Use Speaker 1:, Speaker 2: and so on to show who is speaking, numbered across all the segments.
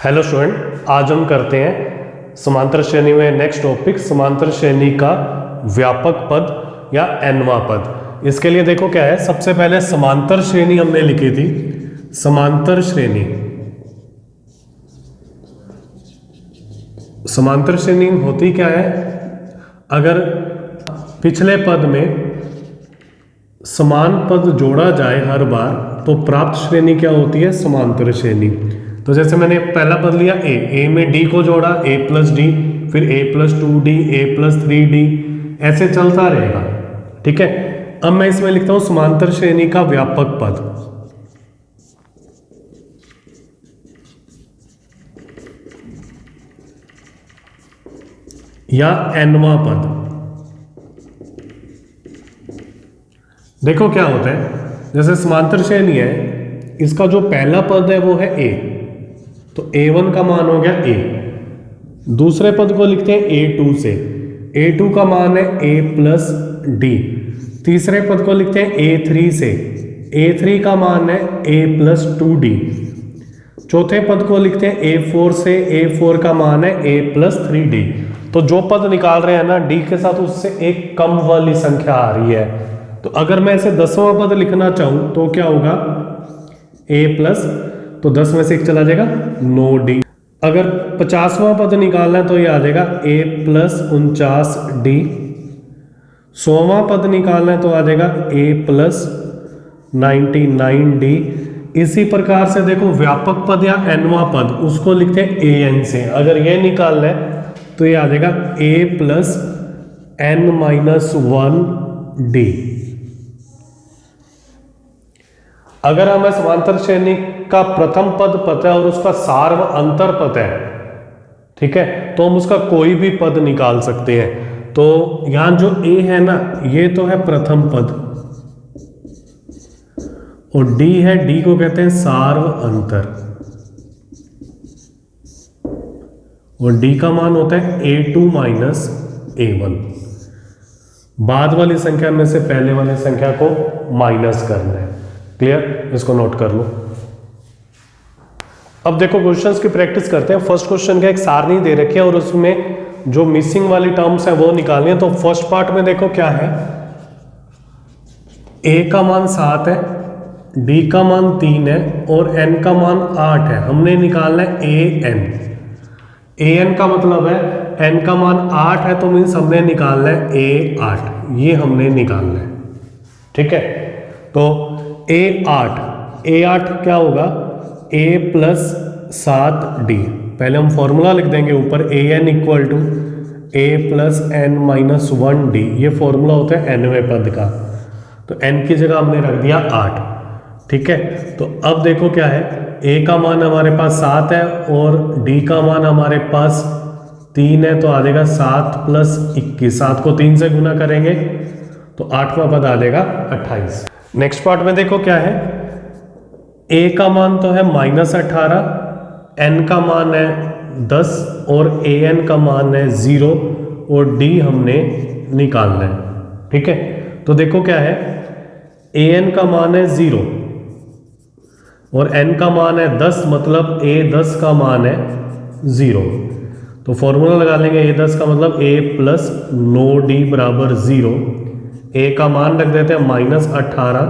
Speaker 1: Hello student, आज हम करते हैं समांतर श्रेणी में नेक्स्ट टॉपिक समांतर श्रेणी का व्यापक पद या nवां पद। इसके लिए देखो क्या है, सबसे पहले समांतर श्रेणी हमने लिखी थी। समांतर श्रेणी, समांतर श्रेणी होती क्या है, अगर पिछले पद में समान पद जोड़ा जाए हर बार तो प्राप्त श्रेणी क्या होती है, समांतर श्रेणी। तो जैसे मैंने पहला पद लिया ए में डी को जोड़ा, ए प्लस डी, फिर ए प्लस 2d, ए प्लस 3d, ऐसे चलता रहेगा। ठीक है, अब मैं इसमें लिखता हूं समांतर श्रेणी का व्यापक पद। या nवां पद। देखो क्या होता है, जैसे समांतर श्रेणी है, इसका जो पहला पद है वो है a, तो a1 का मान हो गया a। दूसरे पद को लिखते हैं a2 से, a2 का मान है a प्लस डी। तीसरे पद को लिखते हैं a3 से, a3 का मान है a प्लस 2d। चौथे पद को लिखते हैं a4 से, a4 का मान है a प्लस 3d। तो जो पद निकाल रहे हैं ना d के साथ, उससे एक कम वाली संख्या आ रही है। तो अगर मैं इसे 10वां पद लिखना चाहूं तो क्या होगा, a प्लस, तो 10 में से एक चला जाएगा 9d। अगर 50वां पद निकालना है तो ये आ जाएगा a प्लस 49d। 100वां पद निकालना है तो आ जाएगा a प्लस 99d। इसी प्रकार से देखो व्यापक पद या nवां पद, उसको लिखते हैं an से। अगर ये निकालना है तो ये आ जाएगा a प्लस n-1d। अगर हमें समांतर श्रेणी का प्रथम पद पता है और उसका सार्व अंतर पता है, ठीक है, तो हम उसका कोई भी पद निकाल सकते हैं। तो यहां जो a है ना, ये तो है प्रथम पद, और d है, d को कहते हैं सार्व अंतर, और d का मान होता है a2 माइनस a1। बाद वाली संख्या में से पहले वाली संख्या को माइनस करना है। क्लियर, इसको नोट कर लो। अब देखो क्वेश्चंस की प्रैक्टिस करते हैं। फर्स्ट क्वेश्चन का एक सारणी दे रखी है और उसमें जो मिसिंग वाली टर्म्स है वो निकालनी है। तो फर्स्ट पार्ट में देखो क्या है, a का मान 7 है, d का मान 3 है और n का मान 8 है। हमने निकालना है an का मतलब है n का मान 8 है, तो मीन्स हमने निकालना है a8, ये हमने निकालना है। ठीक है, तो a8 क्या होगा, a प्लस 7d। पहले हम फॉर्मूला लिख देंगे ऊपर, an equal to a plus n minus 1d। ये फॉर्मूला होता है nवें पद का, तो n की जगह हमने रख दिया 8। ठीक है, तो अब देखो क्या है, a का मान हमारे पास 7 है और d का मान हमारे पास 3 है, तो आ जाएगा 7 प्लस 21। 7 को 3 से गुना करेंगे तो 8वां पद आ जाएगा 28। नेक्स्ट पार्ट में देखो क्या है, a का मान तो है -18, n का मान है 10 और an का मान है 0 और d हमने निकालना है। ठीक है, तो देखो क्या है, an का मान है 0 और n का मान है 10, मतलब a10 का मान है 0। तो फॉर्मूला लगा लेंगे, a10 का मतलब a प्लस 9d बराबर 0। a का मान रख देते हैं -18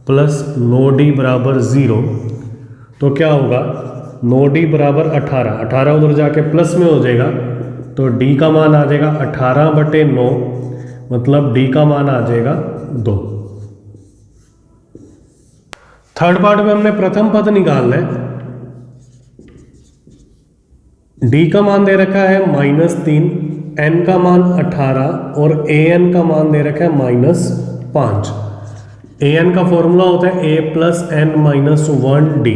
Speaker 1: प्लस 9d बराबर 0। तो क्या होगा, 9d बराबर 18 उधर जाके प्लस में हो जाएगा, तो d का मान आ जाएगा 18/9, मतलब d का मान आ जाएगा 2। थर्ड पार्ट में हमने प्रथम पद निकालना है। d का मान दे रखा है -3, n का मान 18 और an का मान दे रखा है -5। an का फॉर्मूला होता है a प्लस n-1d।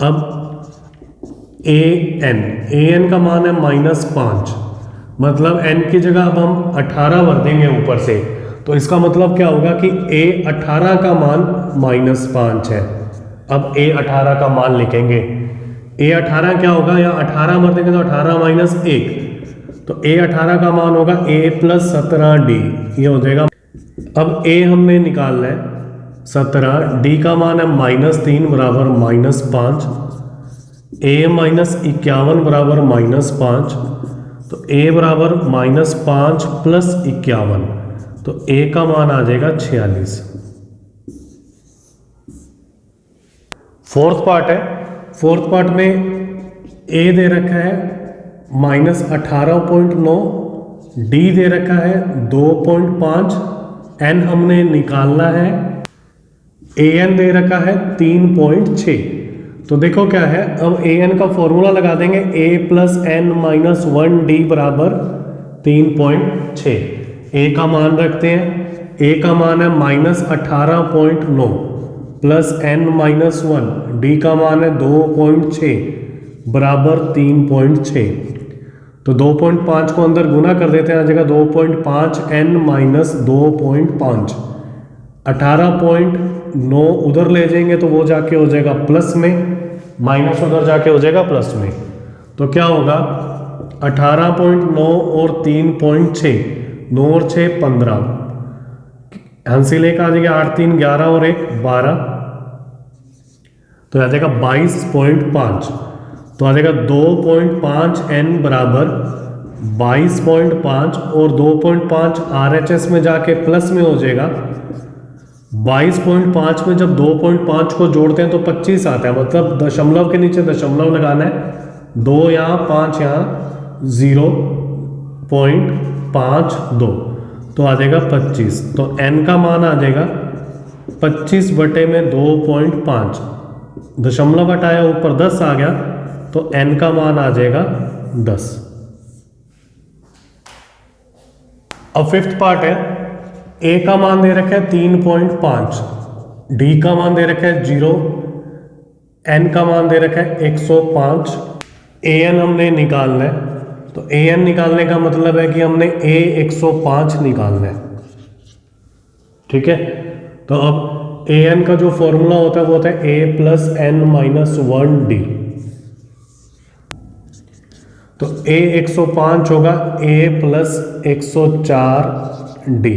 Speaker 1: अब an का मान है -5, मतलब n की जगह अब हम 18 भर देंगे ऊपर से, तो इसका मतलब क्या होगा कि a18 का मान -5 है। अब a18 का मान लिखेंगे, a18 क्या होगा, या 18 भर देंगे तो 18 माइनस 1, तो a18 का मान होगा a प्लस 17d, ये हो जाएगा। अब a हमने निकालना है 17, d का मान है -3 बराबर -5, a माइनस 51 बराबर -5, तो a बराबर -5 प्लस 51, तो a का मान आ जाएगा 46। फोर्थ पार्ट है। फोर्थ पार्ट में a दे रखा है -18.9, d दे रखा है 2.5, n हमने निकालना है, an दे रखा है 3.6। तो देखो क्या है, अब an का फॉर्मूला लगा देंगे, a plus N minus 1d बराबर 3.6। a का मान रखते हैं, a का मान है -18.9 प्लस n माइनस 1, d का मान है 2.6 बराबर 3.6। तो 2.5 को अंदर गुना कर देते हैं, आ जाएगा 2.5 n माइनस 2.5। 18.9 उधर ले जाएंगे तो वो जाके हो जाएगा प्लस में, माइनस उधर जाके हो जाएगा प्लस में। तो क्या होगा 18.9 और 3.6, 9 और 6 15, हासिल एक आ जाएगा 8 3 11 और 1 12, तो आ जाएगा 22.5। तो आ जाएगा 2.5 n बराबर 22.5 और 2.5 RHS में जाके प्लस में हो जाएगा। 22.5 में जब 2.5 को जोड़ते हैं तो 25 आता है, मतलब दशमलव के नीचे दशमलव लगाना है, 2 यहाँ 5 यहाँ, 0.52, तो आ जाएगा 25। तो n का मान आ जाएगा 25 बटे में 2.5, दशमलव हटाया ऊपर 10 आ गया, तो n का मान आ जाएगा 10। अब फिफ्थ पार्ट है। a का मान दे रखा है 3.5, d का मान दे रखा है 0, n का मान दे रखा है 105, an हमने निकालना है। तो an निकालने का मतलब है कि हमने a 105 निकालना है, ठीक है। तो अब an का जो फॉर्मूला होता है वो होता है a plus n minus 1d। तो a 105 होगा a प्लस 104d,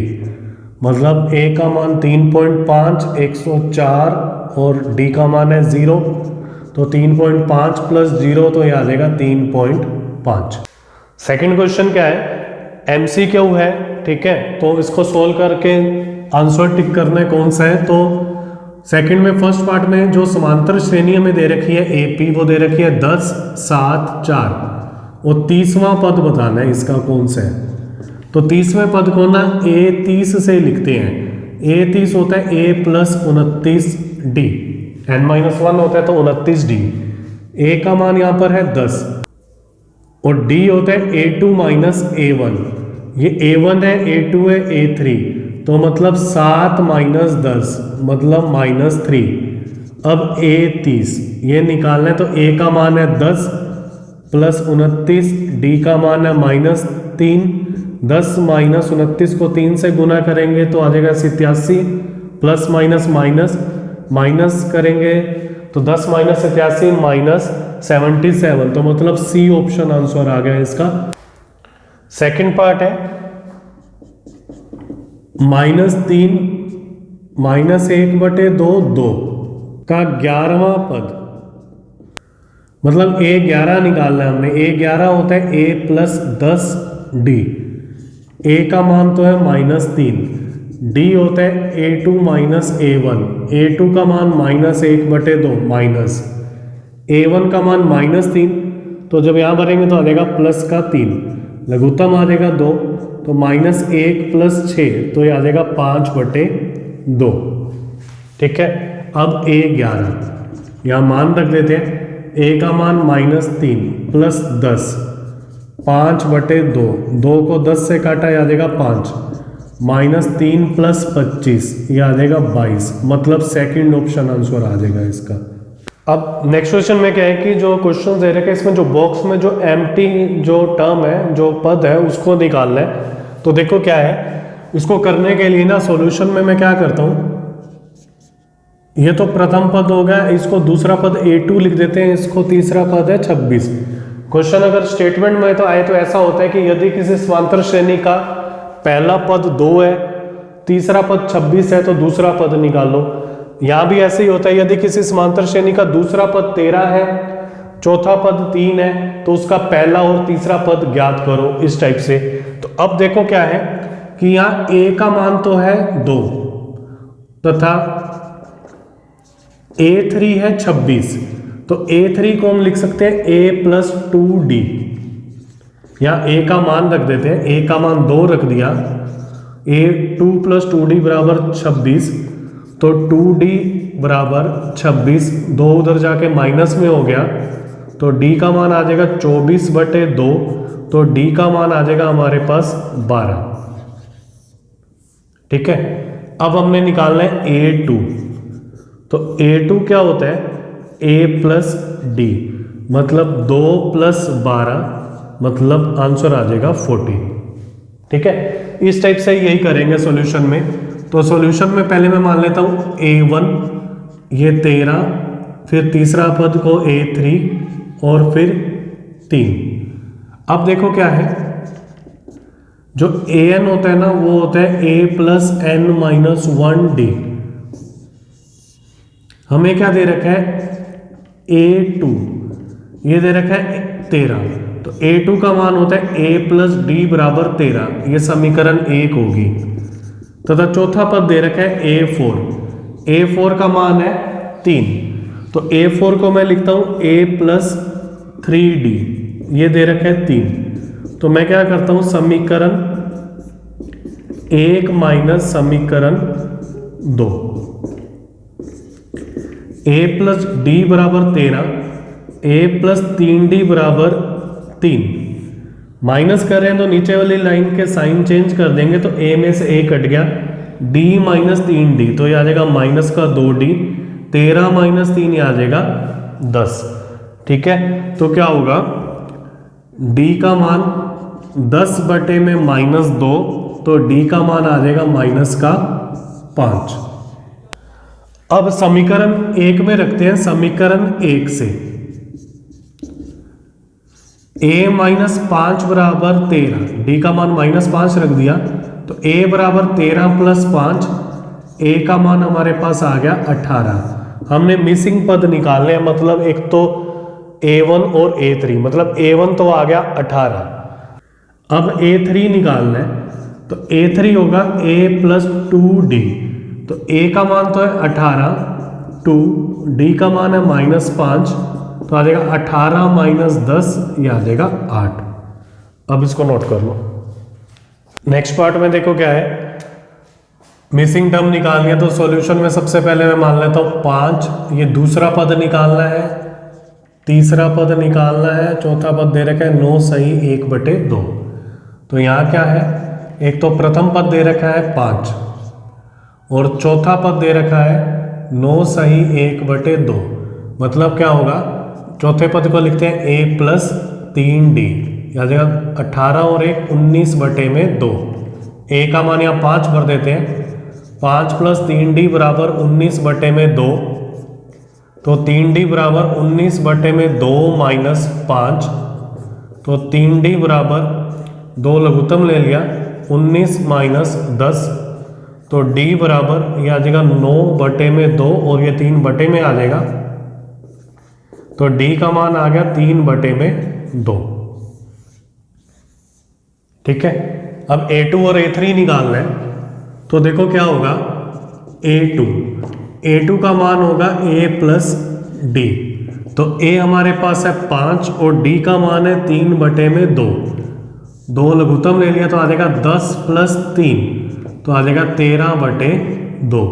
Speaker 1: मतलब a का मान 3.5, 104 और d का मान है 0, तो 3.5 प्लस 0 तो ये आ जाएगा 3.5। सेकंड क्वेश्चन क्या है, MCQ है, ठीक है। तो इसको सोल्व करके आंसर टिक करना है कौन सा है। तो सेकंड में फर्स्ट पार्ट में जो समांतर श्रेणी हमें दे रखी है AP, वो दे रखी है 10 7 4, और 30वां पद बताना है इसका कौन सा है। तो 30वें पद को ना A30 से लिखते हैं। A30 होता है A प्लस 29d, n-1 होता है तो 29d। A का मान यहाँ पर है 10 और d होता है A2 माइनस A1। ये A1 है, A2 है, A3, तो मतलब 7 माइनस 10 मतलब -3। अब A30 ये निकालना है, तो A का मान है 10 प्लस 29, d का मान है -3। 10 माइनस 29 को 3 से गुना करेंगे तो आ जाएगा 87, प्लस माइनस माइनस माइनस करेंगे तो 10 माइनस 87 माइनस 77, तो मतलब सी ऑप्शन आंसर आ गया इसका। सेकंड पार्ट है -3 -1 बटे 2 2 का 11वां पद, मतलब A11 निकालना है हमने। A11 होता है A प्लस 10d, A का मान तो है -3, d होता है A2 माइनस A1, A2 का मान -1 बटे 2 माइनस A1 का मान -3, तो जब यहाँ भरेंगे तो आ जाएगा प्लस का 3, लघुत्तम आ जाएगा 2, तो -1 प्लस 6, तो ये आ जाएगा 5 बटे 2, ठीक है। अब A11 यहाँ मान रख देते हैं, A का मान -3 प्लस 10, 5 बटे 2, 2 को 10 से काटा आ जाएगा 5, -3 प्लस 25 ये आ जाएगा 22, मतलब सेकंड ऑप्शन आंसर आ जाएगा इसका। अब नेक्स्ट क्वेश्चन में क्या है कि जो क्वेश्चन दे रखे हैं इसमें जो बॉक्स में जो एम्प्टी जो टर्म है, जो पद है, उसको निकालना है। तो देखो क्या है, इसको करने के लिए ना सॉल्यूशन में मैं क्या करता हूँ, ये तो प्रथम पद होगा, इसको दूसरा पद A2 लिख देते हैं, इसको तीसरा पद है 26। क्वेश्चन अगर स्टेटमेंट में तो आए तो ऐसा होता है कि यदि किसी समांतर श्रेणी का पहला पद 2 है, तीसरा पद 26 है, तो दूसरा पद निकालो। यहाँ भी ऐसे ही होता है, यदि किसी समांतर श्रेणी का दूसरा पद 13 है, चौथा पद 3 है तो उसका पहला और तीसरा पद ज्ञात करो, इस टाइप से। तो अब देखो क्या है कि यहाँ a का मान तो है 2 तथा a3 है 26, तो a3 को हम लिख सकते हैं a प्लस 2d। यहाँ a का मान रख देते हैं, a का मान 2 रख दिया, a 2 प्लस 2d बराबर 26, तो 2d बराबर 26, 2 उधर जाके माइनस में हो गया, तो d का मान आ जाएगा 24/2, तो d का मान आ जाएगा हमारे पास 12। ठीक है, अब हमने निकालना है a2, तो a2 क्या होता है a प्लस d, मतलब 2 प्लस 12, मतलब आंसर आ जाएगा 40। ठीक है, इस टाइप से यही करेंगे सॉल्यूशन में। तो सॉल्यूशन में पहले मैं मान लेता हूं a1 ये 13, फिर तीसरा पद को a3 और फिर 3। अब देखो क्या है, जो an होता है ना वो होता है a plus n minus 1d। हमें क्या दे रखा है a2, ये दे रखा है 13, तो a2 का मान होता है a प्लस d बराबर 13, ये समीकरण 1 होगी। तथा चौथा पद दे रखा है a4 का मान है 3, तो a4 को मैं लिखता हूं a प्लस 3d, ये दे रखा है 3। तो मैं क्या करता हूं समीकरण 1 माइनस समीकरण 2, a प्लस d बराबर 13, a प्लस 3d बराबर 3। माइनस कर रहे हैं तो नीचे वाली लाइन के साइन चेंज कर देंगे, तो a में से a कट गया, d माइनस 3d, तो ये आ जाएगा माइनस का 2d, 13 माइनस 3 ये आ जाएगा 10। ठीक है, तो क्या होगा d का मान 10 में माइनस 2, तो d का मान आ जाएगा माइनस का 5। अब समीकरण 1 में रखते हैं समीकरण 1 से a माइनस 5 बराबर 13, d का मान माइनस 5 रख दिया, तो a बराबर 13 प्लस 5, a का मान हमारे पास आ गया 18। हमने मिसिंग पद निकालने हैं, मतलब एक तो a1 और a3, मतलब a1 तो आ गया 18, अब a3 निकालना है, तो a3 होगा a प्लस 2d, तो a का मान तो है 18, 2, d का मान है माइनस 5, तो आ जाएगा 18 माइनस 10, ये आ जाएगा 8। अब इसको नोट कर लो। नेक्स्ट पार्ट में देखो क्या है, मिसिंग टर्म निकालनी है, तो सॉल्यूशन में सबसे पहले मैं मान लेता हूँ 5, ये दूसरा पद निकालना है, तीसरा पद निकालना है, चौथा पद दे रखा है 9 सही 1/2। तो यहाँ क्या है, एक तो प्रथम पद दे रखा है 5 और चौथा पद दे रखा है 9 सही 1/2, मतलब क्या होगा, चौथे पद को लिखते हैं a प्लस 3d, आ जाएगा 18 और 1 19/2। a का मान यहाँ 5 भर देते हैं, 5 प्लस 3d बराबर 19/2, तो 3d बराबर 19/2 माइनस 5, तो 3d बराबर 2 लघुत्तम ले लिया, 19 माइनस 10, तो d बराबर ये आ जाएगा 9/2 और ये 3 में आ जाएगा, तो d का मान आ गया 3/2। ठीक है, अब a2 और a3 निकालना है, तो देखो क्या होगा, a2 का मान होगा a प्लस d, तो a हमारे पास है 5 और d का मान है 3/2, 2 लघुत्तम ले लिया, तो आ जाएगा 10 प्लस 3, तो आ जाएगा 13/2।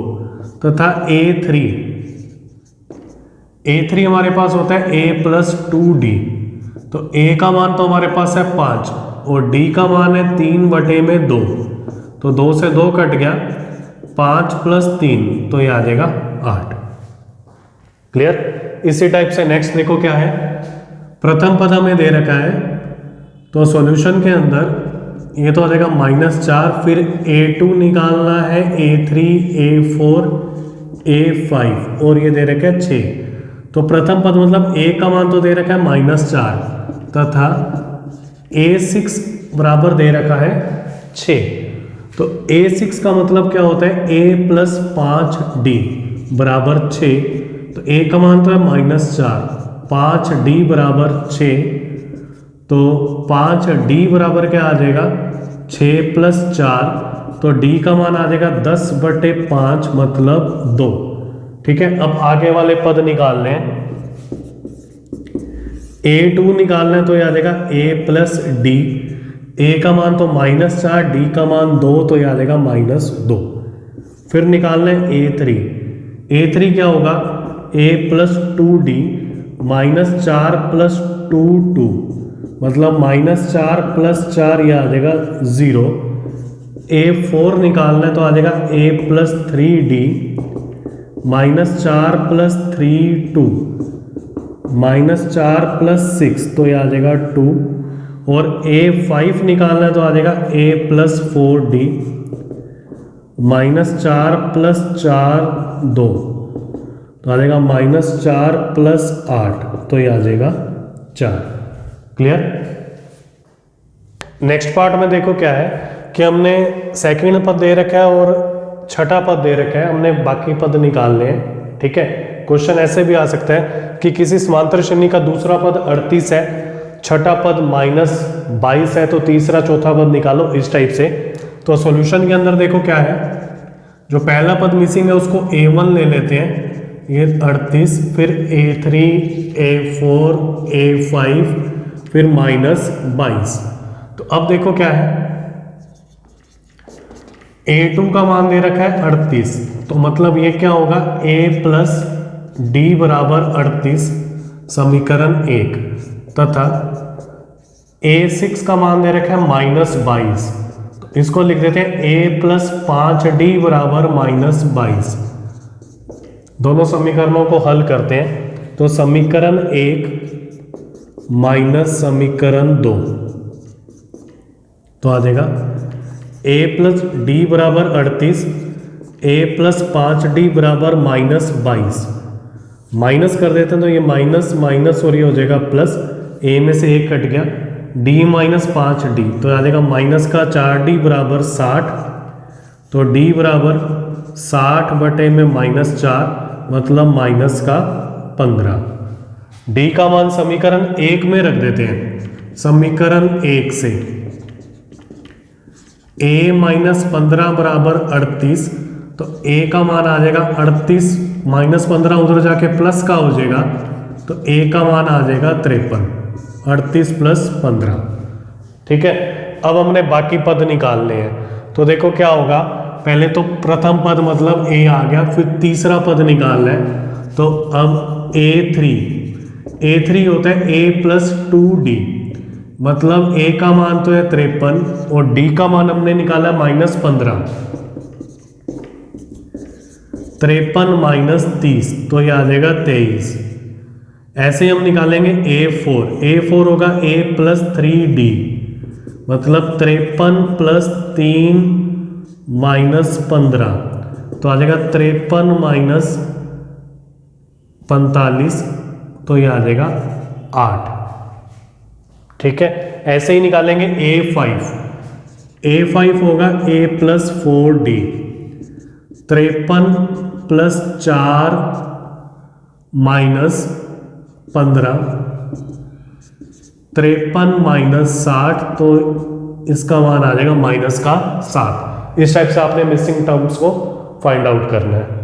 Speaker 1: तथा a3 हमारे पास होता है a प्लस 2d, तो a का मान तो हमारे पास है 5 और d का मान है 3/2, तो 2 से 2 कट गया, 5 प्लस 3, तो ये आ जाएगा 8। क्लियर। इसी टाइप से नेक्स्ट देखो क्या है, प्रथम पद हमें दे रखा है, तो सॉल्यूशन के अंदर ये तो आ जाएगा -4, फिर a2 निकालना है, a3, a4, a5 और ये दे रखा है 6। तो प्रथम पद मतलब a का मान तो दे रखा है -4 तथा a6 बराबर दे रखा है 6, तो a6 का मतलब क्या होता है a प्लस 5d बराबर 6, तो a का मान तो है -4 5d बराबर 6, तो 5d बराबर क्या आ जाएगा 6 + 4, तो d का मान आ जाएगा 10/5 मतलब 2। ठीक है, अब आगे वाले पद निकालने हैं। a2 निकालना है तो ये आ जाएगा a + d, a का मान तो -4, d का मान 2, तो ये आ जाएगा -2। फिर निकालना है a3, a3 क्या होगा a + 2d -4 + 2 2, मतलब -4 + 4 ये आ जाएगा 0। a4 निकालना है तो आ जाएगा a + 3d -4 + 3 2, -4 + 6, तो ये आ जाएगा 2। और a5 निकालना है तो आ जाएगा a + 4d -4 + 4 2, तो आ जाएगा -4 + 8, तो ये आ जाएगा 4। क्लियर। नेक्स्ट पार्ट में देखो क्या है कि हमने सेकंड पद दे रखा है और छठा पद दे रखा है, हमने बाकी पद निकालने हैं। ठीक है, क्वेश्चन ऐसे भी आ सकता है कि किसी समांतर श्रेणी का दूसरा पद 38 है, छठा पद -22 है, तो तीसरा चौथा पद निकालो, इस टाइप से। तो सॉल्यूशन के अंदर देखो क्या है, जो पहला पद मिसिंग है उसको a1 ले लेते हैं, ये 38, फिर a3 a4 a5 फिर -22। तो अब देखो क्या है, a2 का मान दे रखा है 38, तो मतलब ये क्या होगा a + d बराबर 38 समीकरण 1, तथा a6 का मान दे रखा है -22, तो इसको लिख देते हैं a + 5d बराबर -22। दोनों समीकरणों को हल करते हैं, तो समीकरण 1 माइनस समीकरण 2, तो आ जाएगा a + d बराबर 38, a + 5d बराबर -22। माइनस कर देते हैं तो ये माइनस माइनस और ये हो जाएगा प्लस, a में से 1 कट गया, d - 5d, तो आ जाएगा माइनस का 4d बराबर 60, तो d बराबर 60 में -4 मतलब -15। d का मान समीकरण 1 में रख देते हैं, समीकरण 1 से a - 15 बराबर 38, तो a का मान आ जाएगा 38 -15 उधर जाके प्लस का हो जाएगा, तो a का मान आ जाएगा 53, 38 + 15। ठीक है, अब हमने बाकी पद निकालने हैं, तो देखो क्या होगा, पहले तो प्रथम पद मतलब a आ गया, फिर तीसरा पद निकालना है, तो अब a3 होता है a + 2d, मतलब a का मान तो है 53 और d का मान हमने निकाला -15, 53 - 30, तो ये आ जाएगा 23। ऐसे हम निकालेंगे a4 होगा a + 3d, मतलब 53 + 3 -15, तो आ जाएगा 53 - 45, तो ये आ जाएगा 8। ठीक है, ऐसे ही निकालेंगे a5 होगा a + 4d, 53 + 4 -15, 53 - 60, तो इसका मान आ जाएगा -7। इस टाइप से आपने मिसिंग टर्म्स को फाइंड आउट करना है।